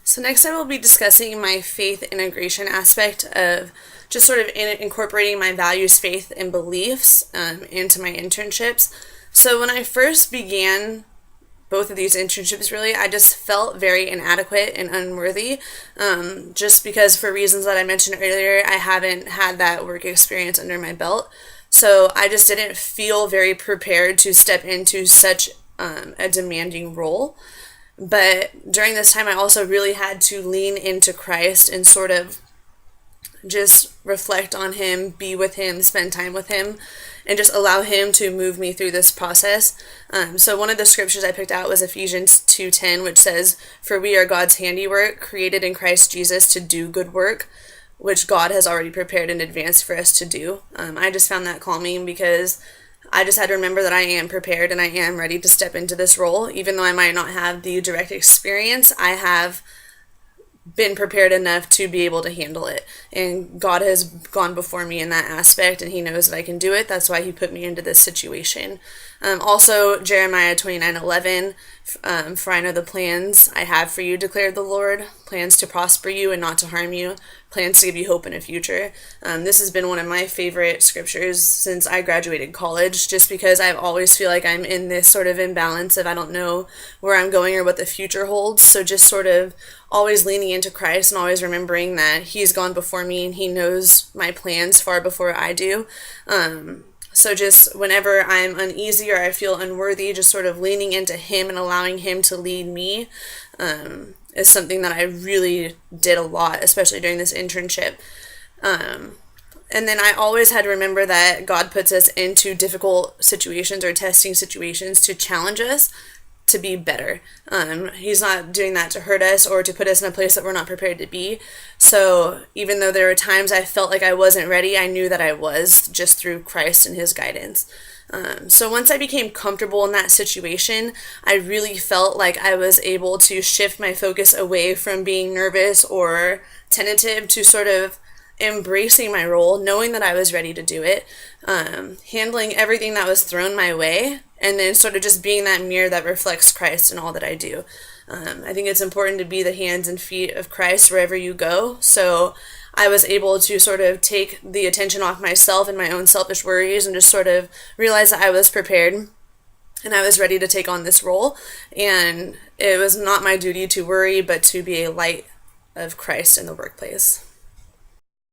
So next I will be discussing my faith integration aspect of just sort of incorporating my values, faith, and beliefs into my internships. So when I first began both of these internships, really, I just felt very inadequate and unworthy, just because for reasons that I mentioned earlier, I haven't had that work experience under my belt. So I just didn't feel very prepared to step into such a demanding role. But during this time, I also really had to lean into Christ and sort of just reflect on Him, be with Him, spend time with Him, and just allow Him to move me through this process. So one of the scriptures I picked out was Ephesians 2:10, which says, "For we are God's handiwork, created in Christ Jesus to do good work, which God has already prepared in advance for us to do." I just found that calming because I just had to remember that I am prepared and I am ready to step into this role. Even though I might not have the direct experience, I have been prepared enough to be able to handle it. And God has gone before me in that aspect, and He knows that I can do it. That's why He put me into this situation. Also, Jeremiah 29:11, "For I know the plans I have for you, declared the Lord, plans to prosper you and not to harm you, plans to give you hope in a future." This has been one of my favorite scriptures since I graduated college, just because I always feel like I'm in this sort of imbalance of I don't know where I'm going or what the future holds. So just sort of always leaning into Christ and always remembering that He's gone before me and He knows my plans far before I do. So just whenever I'm uneasy or I feel unworthy, just sort of leaning into Him and allowing Him to lead me is something that I really did a lot, especially during this internship. And then I always had to remember that God puts us into difficult situations or testing situations to challenge us to be better. He's not doing that to hurt us or to put us in a place that we're not prepared to be. So even though there were times I felt like I wasn't ready, I knew that I was, just through Christ and His guidance. So once I became comfortable in that situation, I really felt like I was able to shift my focus away from being nervous or tentative to sort of embracing my role, knowing that I was ready to do it, handling everything that was thrown my way, and then sort of just being that mirror that reflects Christ in all that I do. I think it's important to be the hands and feet of Christ wherever you go. So I was able to sort of take the attention off myself and my own selfish worries and just sort of realize that I was prepared and I was ready to take on this role. And it was not my duty to worry, but to be a light of Christ in the workplace.